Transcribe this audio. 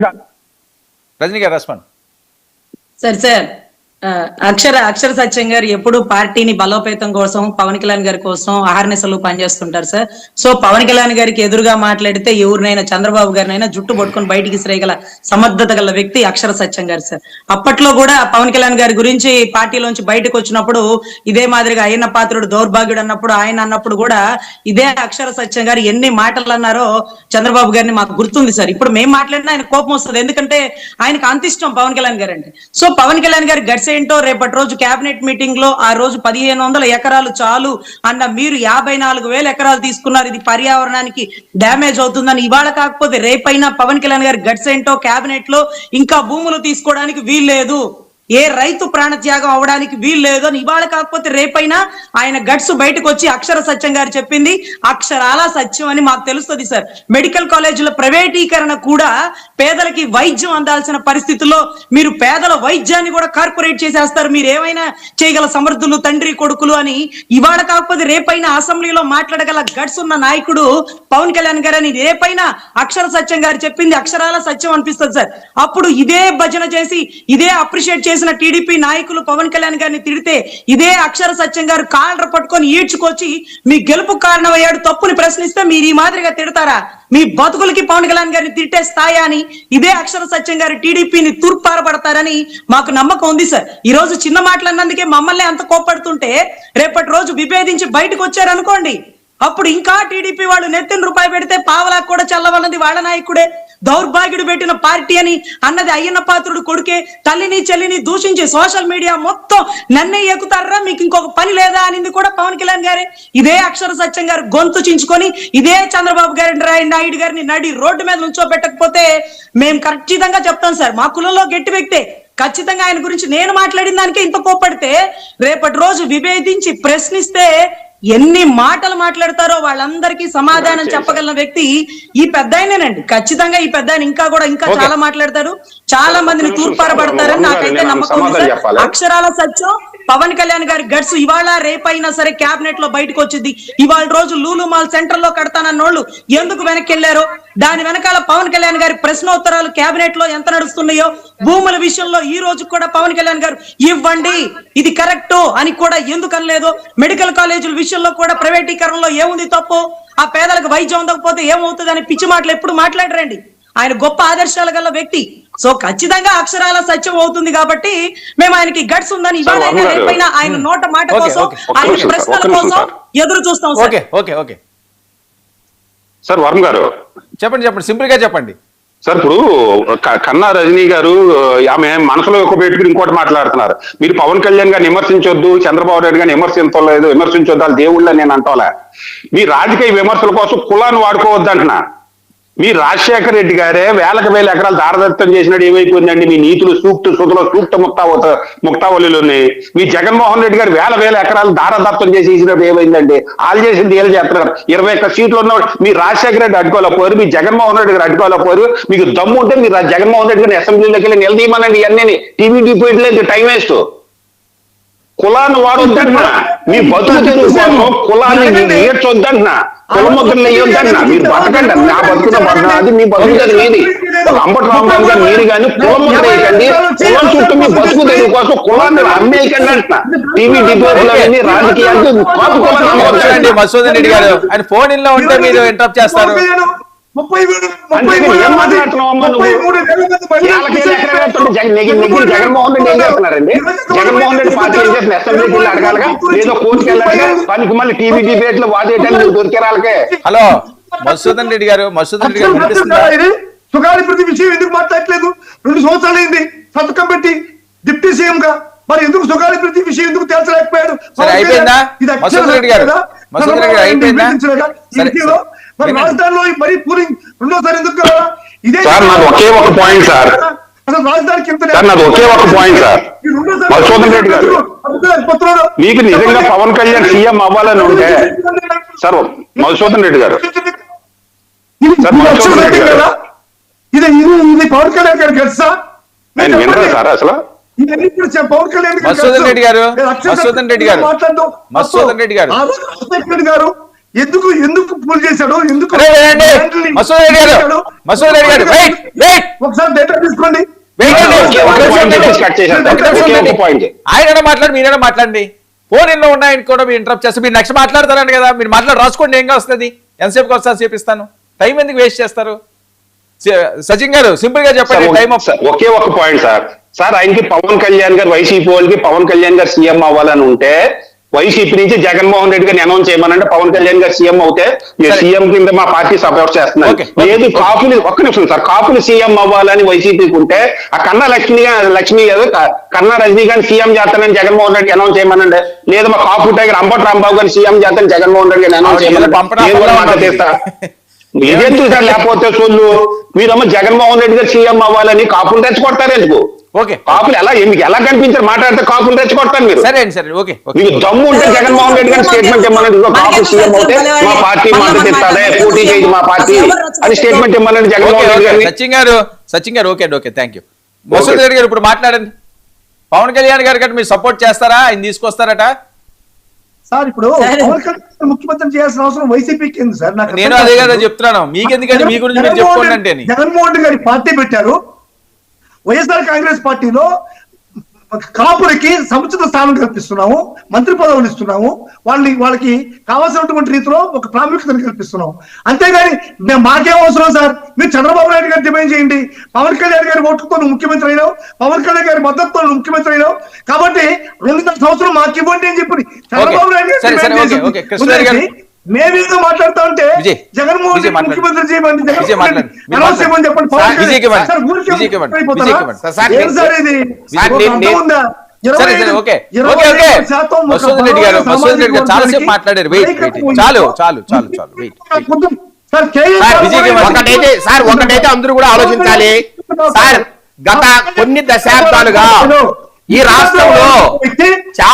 రజనీ గారు respond. Sir అక్షర సత్యం గారు ఎప్పుడు పార్టీని బలోపేతం కోసం పవన్ కళ్యాణ్ గారి కోసం అహర్నిశలు పనిచేస్తుంటారు సార్. సో పవన్ కళ్యాణ్ గారికి ఎదురుగా మాట్లాడితే ఎవరినైనా చంద్రబాబు గారినైనా జుట్టు పట్టుకొని బయటికి శ్రేయగల సమర్థత గల వ్యక్తి అక్షర సత్యం గారు సార్. అప్పట్లో కూడా పవన్ కళ్యాణ్ గారి గురించి పార్టీలోంచి బయటకు వచ్చినప్పుడు ఇదే మాదిరిగా అయ్యన్న పాత్రుడు దౌర్భాగ్యుడు అన్నప్పుడు ఆయన అన్నప్పుడు కూడా ఇదే అక్షర సత్యం గారు ఎన్ని మాటలు అన్నారో చంద్రబాబు గారిని మాకు గుర్తుంది సార్. ఇప్పుడు మేము మాట్లాడినా ఆయన కోపం వస్తుంది, ఎందుకంటే ఆయనకు అంత ఇష్టం పవన్ కళ్యాణ్ గారు అంటే. సో పవన్ కళ్యాణ్ గారి గట్స్ ఏంటో రేపటి రోజు కేబినెట్ మీటింగ్ లో ఆ రోజు 1500 ఎకరాలు చాలు అన్న మీరు 54,000 ఎకరాలు తీసుకున్నారు, ఇది పర్యావరణానికి డ్యామేజ్ అవుతుందని ఇవాళ కాకపోతే రేపైనా పవన్ కళ్యాణ్ గారి గట్స్ ఏంటో కేబినెట్ లో ఇంకా భూములు తీసుకోవడానికి వీల్లేదు, ఏ రైతు ప్రాణత్యాగం అవడానికి వీలు లేదు అని ఇవాళ కాకపోతే రేపైనా ఆయన గట్స్ బయటకు వచ్చి అక్షర సత్యం గారు చెప్పింది అక్షరాల సత్యం అని మాకు తెలుస్తుంది సార్. మెడికల్ కాలేజీల ప్రైవేటీకరణ కూడా పేదలకి వైద్యం అందాల్సిన పరిస్థితుల్లో మీరు పేదల వైద్యాన్ని కూడా కార్పొరేట్ చేసేస్తారు, మీరు ఏమైనా చేయగల సమర్థులు తండ్రి కొడుకులు అని ఇవాళ కాకపోతే రేపైనా అసెంబ్లీలో మాట్లాడగల గట్స్ ఉన్న నాయకుడు పవన్ కళ్యాణ్ గారు అని రేపైనా అక్షర సత్యం గారు చెప్పింది అక్షరాల సత్యం అనిపిస్తుంది సార్. అప్పుడు ఇదే భజన చేసి ఇదే అప్రిషియేట్ చేసి టీడీపీ నాయకులు పవన్ కళ్యాణ్ గారిని తిడితే ఇదే అక్షర సత్యం గారు కాళ్ళ పట్టుకొని ఈడ్చుకొచ్చి మీ గెలుపు కారణమయ్యాడు తప్పుని ప్రశ్నిస్తే మీరు ఈ మాదిరిగా తిడతారా? మీ బతుకులకి పవన్ కళ్యాణ్ గారిని తిట్టే స్థాయి అని ఇదే అక్షర సత్యం గారు టీడీపీని తూర్పారపడతారని మాకు నమ్మకం ఉంది సార్. ఈ రోజు చిన్న మాటలు అన్నందుకే మమ్మల్ని అంత కోప్పడుతుంటే రేపటి రోజు విభేదించి బయటకు వచ్చారనుకోండి, అప్పుడు ఇంకా టీడీపీ వాళ్ళు నెత్తిన రూపాయి పెడితే పావలా కూడా చల్లవన్నది వాళ్ళ నాయకుడే. దౌర్భాగ్యుడు పెట్టిన పార్టీ అని అన్నది అయ్యన్న పాత్రుడు కొడుకే. తల్లిని చెల్లిని దూషించి సోషల్ మీడియా మొత్తం నన్నే ఎక్కుతారా, మీకు ఇంకొక పని లేదా అనింది కూడా పవన్ కళ్యాణ్ గారే. ఇదే అక్షర సత్యం గారు గొంతు చించుకొని ఇదే చంద్రబాబు గారి నాయుడు గారిని నడి రోడ్డు మీద నుంచోబెట్టకపోతే మేము ఖచ్చితంగా చెప్తాం సార్, మా కులంలో గట్టి వ్యక్తే ఖచ్చితంగా ఆయన గురించి నేను మాట్లాడిన దానికే ఇంత కోప్పడితే రేపటి రోజు విభేదించి ప్రశ్నిస్తే ఎన్ని మాటలు మాట్లాడతారో వాళ్ళందరికీ సమాధానం చెప్పగలిగిన వ్యక్తి ఈ పెద్ద ఆయనేనండి. ఖచ్చితంగా ఈ పెద్ద ఆయన ఇంకా చాలా మాట్లాడతారు, చాలా మందిని తూర్పారబడతారని నాకైతే నమ్మకం ఉంది సార్. అక్షరాల సత్యం పవన్ కళ్యాణ్ గారి గట్స్ ఇవాళ రేపైనా సరే క్యాబినెట్ లో బయటకు వచ్చింది. ఇవాళ రోజు లూలు మాల్ సెంటర్ లో కడతానన్నోళ్ళు ఎందుకు వెనక్కి వెళ్ళారో, దాని వెనకాల పవన్ కళ్యాణ్ గారి ప్రశ్నోత్తరాలు క్యాబినెట్ లో ఎంత నడుస్తున్నాయో, భూముల విషయంలో ఈ రోజు కూడా పవన్ కళ్యాణ్ గారు ఇవ్వండి ఇది కరెక్ట్ అని కూడా ఎందుకు అనలేదు, మెడికల్ కాలేజీల విషయంలో కూడా ప్రైవేటీకరణలో ఏముంది తప్పు, ఆ పేదలకు వైద్యం అందకపోతే ఏమవుతుంది అని పిచ్చి మాటలు ఎప్పుడు మాట్లాడరండి. ఆయన గొప్ప ఆదర్శాలు గల వ్యక్తి. సో ఖచ్చితంగా అక్షరాల సత్యం అవుతుంది కాబట్టి మేము ఆయనకి గట్స్ ఉందని ఇవాళైనా రేపైనా ఆయన నోట మాట కోసం ఆయన ప్రశ్నల కోసం ఎదురు చూస్తాం సార్. ఓకే సార్ వర్మ గారు చెప్పండి సింపుల్ గా చెప్పండి సార్. ఇప్పుడు కన్నా రజనీ గారు ఆమె మనసులో ఒక పెట్టుకుని ఇంకోటి మాట్లాడుతున్నారు. మీరు పవన్ కళ్యాణ్ గారిని విమర్శించొద్దు, చంద్రబాబు నాయుడు గారిని విమర్శించొద్దు వాళ్ళు దేవుళ్ళని నేను అంటోలే. మీ రాజకీయ విమర్శల కోసం కులాన్ని వాడుకోవద్దు అంటున్నా. మీ రాజశేఖర రెడ్డి గారే వేలకు వేల ఎకరాలు దారదత్తం చేసినట్టు ఏమైపోయిందండి? మీ నీతులు సూక్త ముక్తావళిలోని మీ జగన్మోహన్ రెడ్డి గారు వేల ఎకరాలు దారదత్తం చేసినప్పుడు ఏమైందండి? వాళ్ళు చేసింది ఏళ్ళు చేస్తున్నారు. 21 సీట్లు ఉన్న మీ రాజశేఖర రెడ్డి అడ్డుకోలేకపోయారు, మీ జగన్మోహన్ రెడ్డి గారు అడ్డుకోలేకపోయారు. మీకు దమ్ము ఉంటే మీరు జగన్మోహన్ రెడ్డి గారిని అసెంబ్లీలోకి వెళ్ళి నిలదీయమనండి. ఇవన్నీ టీవీ డిపోయిట్లేదు, టైం వేస్ట్. కులాన్ని వాడొద్దంటున్నా, మీ బతుకు తెరువు కోసం కులాన్ని ఏడ్చొద్దంటున్నా, కులముద్రలు వేయొద్దంటున్నా. మీరు బతకండి, నా బతుకున్న బతుకు అది, మీ బతుకుతుంది మీది. అంబటి రామరాజు గారు మీరు కానీ కులముద్ర వేయకండి, కులం చుట్టూ మీ బతుకు తెరువు కోసం కులాన్ని అమ్మేయకండి అంటున్నా. టీవీ డిబేట్లన్నీ రాజకీయాలు మసూదన్ రెడ్డి గారు ఆయన ఫోన్ ఇన్ లో ఉంటే మీరు ఇంటరప్ట్ చేస్తారు. జగన్మోహన్ రెడ్డి ఏం చేస్తున్నారండి? జగన్మోహన్ రెడ్డి పార్టీ ఏం చేస్తున్నారు? అసెంబ్లీకి వెళ్ళి అడగాలిగా, ఏదో కోర్టుకి వెళ్ళాలిగా, పనికి మళ్ళీ టీవీ డిబేట్లు వాదేయడానికి దొరికే వాళ్ళకే. హలో మసూదన్ రెడ్డి గారు సుగాలి ప్రతి విషయం ఎందుకు మాట్లాడలేదు? 2 సంవత్సరాలు అయింది సంతకం పెట్టి డిప్యూటీ సీఎం గా, మరి ఎందుకు సుగాలి ప్రతి విషయం ఎందుకు తేల్చలేకపోయాడు? మరి రాజధానిలో మరీ పూలింగ్ రెండోసారి ఎందుకు కావాలా? ఇదే ఒకే ఒక పాయింట్ సార్, అసలు రాజధానికి ఒకే ఒక పాయింట్ సార్. మధుసూదన్ రెడ్డి గారు మీకు నిజంగా పవన్ కళ్యాణ్ సీఎం అవ్వాలని ఉంటే సార్, మధుసూదన్ రెడ్డి గారు ఇది పవన్ కళ్యాణ్ గారు తెలుసా? నేను వినరా సార్ అసలు? పవన్ కళ్యాణ్ మధుసూదన్ రెడ్డి గారు ఎందుకు పూల్ చేశాడు, ఎందుకు అరే వినండి, బ్యాంకుల్ని మసూద్ రెడ్డి గారు, చేశాడు? మసూద్ రెడ్డి గారు, wait, wait. ఒకసారి డేటా తీసుకోండి. Wait, wait, wait. ఒకే ఒక point చెప్పేసి కట్ చేశారు. ఒకే ఒక point. ఆయన మాట్లాడి మీరైనా మాట్లాడండి. ఫోన్ ఇన్లో ఉన్నాయని కూడా మీరు ఇంటరప్ట్ చేస్తే మీరు నెక్స్ట్ మాట్లాడతారండి కదా, మీరు మాట్లాడి రాసుకోండి, ఏం వస్తుంది, ఎంతసేపుకి వస్తుంది చేపిస్తాను, టైం ఎందుకు వేస్ట్ చేస్తారు? సచిన్ గారు సింపుల్ గా చెప్పండి, టైం ఒకే ఒక పాయింట్ సార్ ఆయనకి పవన్ కళ్యాణ్ గారు వైసీపీ వాళ్ళకి పవన్ కళ్యాణ్ గారు సీఎం అవ్వాలని ఉంటే వైసీపీ నుంచి జగన్మోహన్ రెడ్డి గారిని అనౌన్స్ చేయమనంటే పవన్ కళ్యాణ్ గారు సీఎం అవుతే సీఎం కింద మా పార్టీ సపోర్ట్ చేస్తున్నారు. లేదు కాపులు ఒక్క నిమిషం సార్, కాపులు సీఎం అవ్వాలని వైసీపీకి ఉంటే ఆ కన్నా లక్ష్మి గారు కన్నా రజనీ గారిని సీఎం చేస్తానని జగన్మోహన్ రెడ్డి అనౌన్స్ చేయమనండి. లేదా మా కాపు టైగర్ అంబటి రాంబాబు గారిని సీఎం చేస్తానని జగన్మోహన్ రెడ్డి గారిని అనౌన్స్ చేయమని ఇదేంటి సార్? లేకపోతే సొల్లు మీరమ్మ జగన్మోహన్ రెడ్డి గారు సీఎం అవ్వాలని కాపులు తెచ్చుకొడతారు ఎందుకు? ఓకే, కాపులు మీకు ఎలా కనిపించారు మాట్లాడితే కాపులు తెచ్చుకొడతారు మీరు. సరే అండి, సరే, ఓకే, మీకు దమ్ము ఉంటే జగన్మోహన్ రెడ్డి గారి స్టేట్మెంట్ ఇవ్వమనండి, కాపు సీఎం అవుతే మా పార్టీ మద్దతు ఇస్తాదే, పోటీ చేయదు మా పార్టీ అని స్టేట్మెంట్ ఇవ్వమనండి జగన్మోహన్ రెడ్డి గారిని. సచిన్ గారు okay, thank you. Masood Reddy గారు ఇప్పుడు మాట్లాడండి. పవన్ కళ్యాణ్ గారు కంటే మీరు సపోర్ట్ చేస్తారా, ఆయన తీసుకొస్తారట? సార్ ఇప్పుడు పవన్ కళ్యాణ్ ముఖ్యమంత్రి చేయాల్సిన అవసరం వైసీపీకి ఉంది సార్. నాకు నేను అదే కదా చెప్తున్నాను, మీకెందుకంటే మీ గురించి మీరు చెప్పుకోండి అంటే. జగన్మోహన్ రెడ్డి గారి పార్టీ పెట్టారు, వైఎస్ఆర్ కాంగ్రెస్ పార్టీలో కాపులకి సముచిత స్థానం కల్పిస్తున్నాము, మంత్రి పదవులు ఇస్తున్నాము, వాళ్ళకి కావాల్సినటువంటి రీతిలో ఒక ప్రాముఖ్యతను కల్పిస్తున్నాము. అంతేగాని మాకేం అవసరం సార్? మీరు చంద్రబాబు నాయుడు గారు డిమాండ్ చేయండి, పవన్ కళ్యాణ్ గారి ఓట్లతో నువ్వు ముఖ్యమంత్రి అయినావు, పవన్ కళ్యాణ్ గారి మద్దతుతో నువ్వు ముఖ్యమంత్రి అయినావు, కాబట్టి 2 సంవత్సరాలు మాకు ఇవ్వండి అని చెప్పి చంద్రబాబు నాయుడు గారు డిమాండ్ చేసి మేమేదో మాట్లాడుతా ఉంటే జగన్మోహన్ రెడ్డి ముఖ్యమంత్రి చేయమని అనౌన్స్ చేయమని చెప్పండి. చాలాసేపు మాట్లాడారు, ఒకటైతే అందరూ కూడా ఆలోచించాలి సార్. గత కొన్ని దశాబ్దాలుగా ఈ రాష్ట్రంలో చాలా